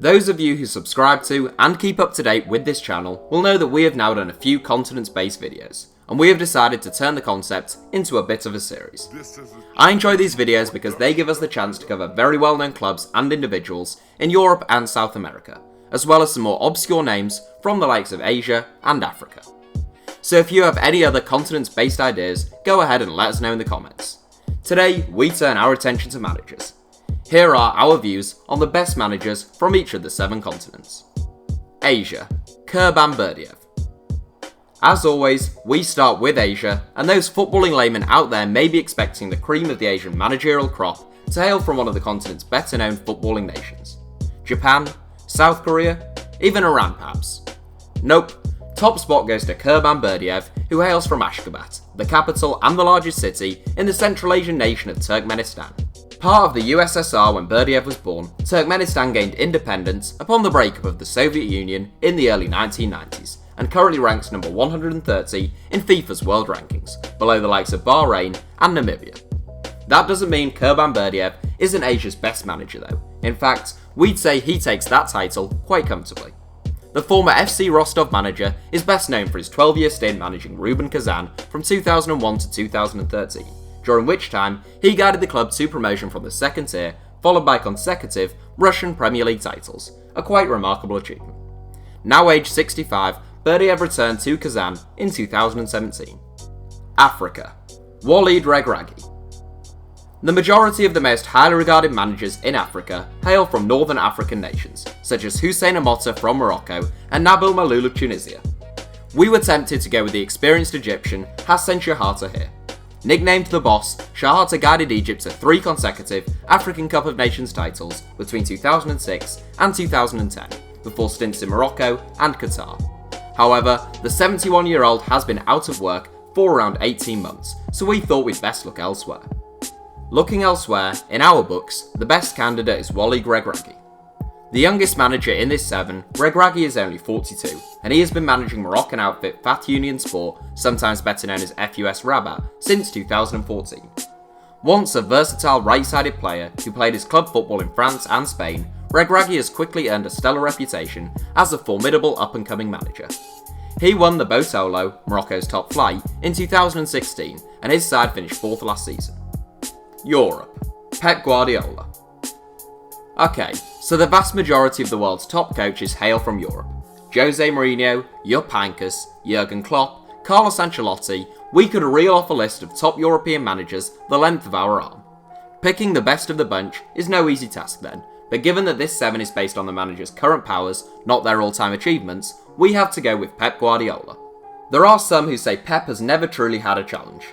Those of you who subscribe to and keep up to date with this channel will know that we have now done a few continents-based videos, and we have decided to turn the concept into a bit of a series. I enjoy these videos because they give us the chance to cover very well-known clubs and individuals in Europe and South America, as well as some more obscure names from the likes of Asia and Africa. So if you have any other continents-based ideas, go ahead and let us know in the comments. Today, we turn our attention to managers. Here are our views on the best managers from each of the 7 continents. Asia, Kurban Berdyev. As always, we start with Asia, and those footballing laymen out there may be expecting the cream of the Asian managerial crop to hail from one of the continent's better known footballing nations. Japan, South Korea, even Iran perhaps. Nope, top spot goes to Kurban Berdyev, who hails from Ashgabat, the capital and the largest city in the Central Asian nation of Turkmenistan. Part of the USSR when Berdyev was born, Turkmenistan gained independence upon the breakup of the Soviet Union in the early 1990s, and currently ranks number 130 in FIFA's world rankings, below the likes of Bahrain and Namibia. That doesn't mean Kurban Berdyev isn't Asia's best manager though. In fact, we'd say he takes that title quite comfortably. The former FC Rostov manager is best known for his 12-year stint managing Rubin Kazan from 2001 to 2013, during which time he guided the club to promotion from the second tier, followed by consecutive Russian Premier League titles, a quite remarkable achievement. Now aged 65, Berdyev returned to Kazan in 2017. Africa, Walid Regragui. The majority of the most highly regarded managers in Africa hail from northern African nations, such as Hussein Amota from Morocco and Nabil Malloul of Tunisia. We were tempted to go with the experienced Egyptian Hassan Shahata here. Nicknamed the Boss, Shahata guided Egypt to 3 consecutive African Cup of Nations titles between 2006 and 2010, before stints in Morocco and Qatar. However, the 71-year-old has been out of work for around 18 months, so we thought we'd best look elsewhere. Looking elsewhere, in our books, the best candidate is Walid Regragui. The youngest manager in this 7, Regragui is only 42, and he has been managing Moroccan outfit Fath Union Sport, sometimes better known as FUS Rabat, since 2014. Once a versatile right-sided player who played his club football in France and Spain, Regragui has quickly earned a stellar reputation as a formidable up-and-coming manager. He won the Botolo, Morocco's top flight, in 2016, and his side finished 4th last season. Europe, Pep Guardiola. Okay, so the vast majority of the world's top coaches hail from Europe. Jose Mourinho, Jupp Heynckes, Jurgen Klopp, Carlos Ancelotti. We could reel off a list of top European managers the length of our arm. Picking the best of the bunch is no easy task then, but given that this 7 is based on the manager's current powers, not their all-time achievements, we have to go with Pep Guardiola. There are some who say Pep has never truly had a challenge.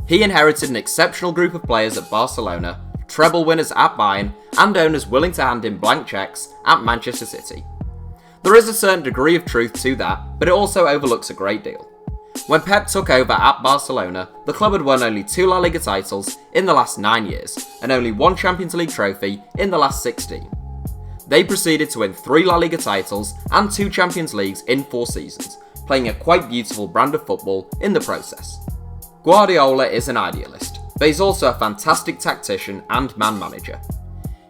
He inherited an exceptional group of players at Barcelona, treble winners at Bayern, and owners willing to hand him blank cheques at Manchester City. There is a certain degree of truth to that, but it also overlooks a great deal. When Pep took over at Barcelona, the club had won only 2 La Liga titles in the last 9 years, and only 1 Champions League trophy in the last 16. They proceeded to win 3 La Liga titles and 2 Champions Leagues in 4 seasons, playing a quite beautiful brand of football in the process. Guardiola is an idealist, but he's also a fantastic tactician and man manager.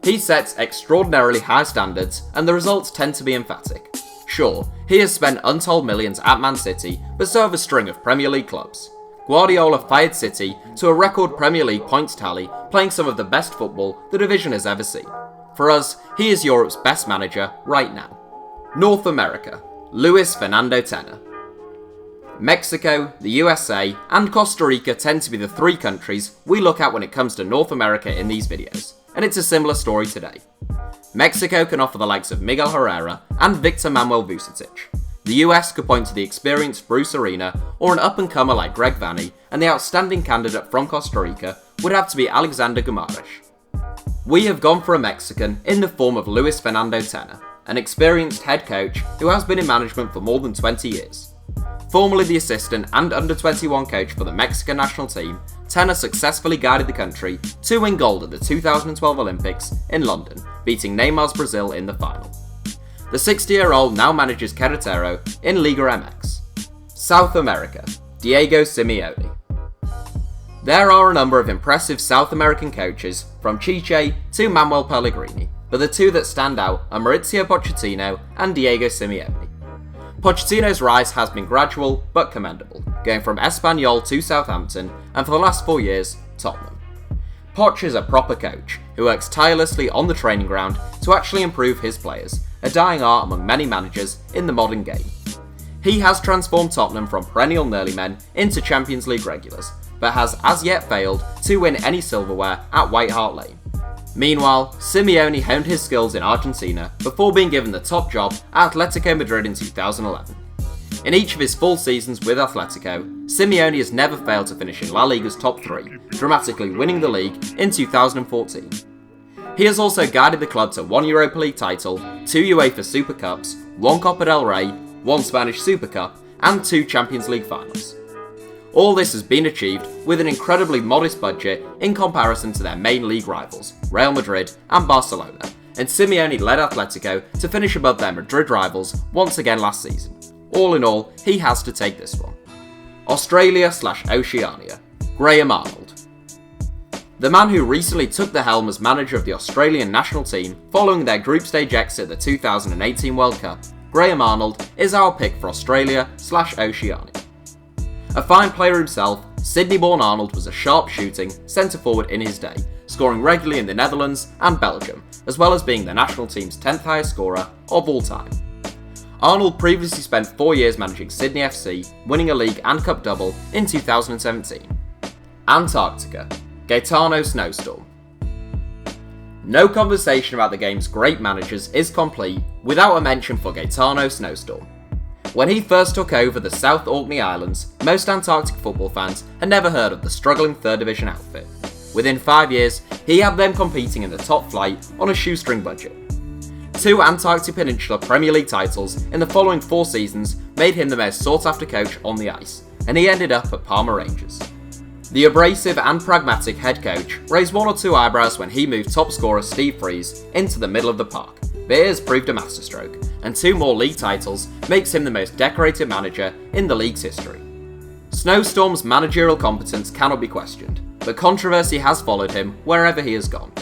He sets extraordinarily high standards, and the results tend to be emphatic. Sure, he has spent untold millions at Man City, but so have a string of Premier League clubs. Guardiola fired City to a record Premier League points tally, playing some of the best football the division has ever seen. For us, he is Europe's best manager right now. North America, Luis Fernando Tena. Mexico, the USA, and Costa Rica tend to be the 3 countries we look at when it comes to North America in these videos, and it's a similar story today. Mexico can offer the likes of Miguel Herrera and Victor Manuel Vucetich. The US could point to the experienced Bruce Arena or an up-and-comer like Greg Vanney, and the outstanding candidate from Costa Rica would have to be Alexander Guimaraes. We have gone for a Mexican in the form of Luis Fernando Tena, an experienced head coach who has been in management for more than 20 years. Formerly the assistant and under-21 coach for the Mexican national team, Tena successfully guided the country to win gold at the 2012 Olympics in London, beating Neymar's Brazil in the final. The 60-year-old now manages Querétaro in Liga MX. South America, Diego Simeone. There are a number of impressive South American coaches, from Chiche to Manuel Pellegrini, but the two that stand out are Mauricio Pochettino and Diego Simeone. Pochettino's rise has been gradual but commendable, going from Espanyol to Southampton and for the last 4 years, Tottenham. Poch is a proper coach who works tirelessly on the training ground to actually improve his players, a dying art among many managers in the modern game. He has transformed Tottenham from perennial Nurly-men into Champions League regulars, but has as yet failed to win any silverware at White Hart Lane. Meanwhile, Simeone honed his skills in Argentina before being given the top job at Atletico Madrid in 2011. In each of his full seasons with Atletico, Simeone has never failed to finish in La Liga's top 3, dramatically winning the league in 2014. He has also guided the club to 1 Europa League title, 2 UEFA Super Cups, 1 Copa del Rey, 1 Spanish Super Cup, and 2 Champions League finals. All this has been achieved with an incredibly modest budget in comparison to their main league rivals, Real Madrid and Barcelona, and Simeone led Atletico to finish above their Madrid rivals once again last season. All in all, he has to take this one. Australia/Oceania, Graham Arnold. The man who recently took the helm as manager of the Australian national team following their group stage exit at the 2018 World Cup, Graham Arnold is our pick for Australia/Oceania. A fine player himself, Sydney-born Arnold was a sharp-shooting centre-forward in his day, scoring regularly in the Netherlands and Belgium, as well as being the national team's 10th highest scorer of all time. Arnold previously spent 4 years managing Sydney FC, winning a league and cup double in 2017. Antarctica, Gaetano Snowstorm. No conversation about the game's great managers is complete without a mention for Gaetano Snowstorm. When he first took over the South Orkney Islands, most Antarctic football fans had never heard of the struggling 3rd Division outfit. Within 5 years, he had them competing in the top flight on a shoestring budget. 2 Antarctic Peninsula Premier League titles in the following 4 seasons made him the most sought-after coach on the ice, and he ended up at Parma Rangers. The abrasive and pragmatic head coach raised 1 or 2 eyebrows when he moved top scorer Steve Freese into the middle of the park, but it has proved a masterstroke, and 2 more league titles makes him the most decorated manager in the league's history. Snowstorm's managerial competence cannot be questioned, but controversy has followed him wherever he has gone.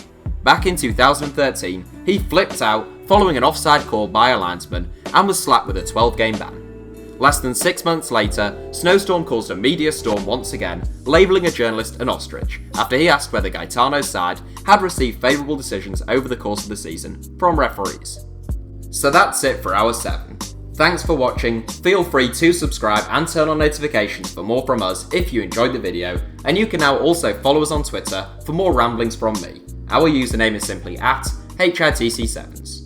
Back in 2013, he flipped out following an offside call by a linesman and was slapped with a 12-game ban. Less than 6 months later, Snowstorm caused a media storm once again, labelling a journalist an ostrich after he asked whether Gaetano's side had received favourable decisions over the course of the season from referees. So that's it for Hour 7. Thanks for watching, feel free to subscribe and turn on notifications for more from us if you enjoyed the video, and you can now also follow us on Twitter for more ramblings from me. Our username is simply @HITC Sevens.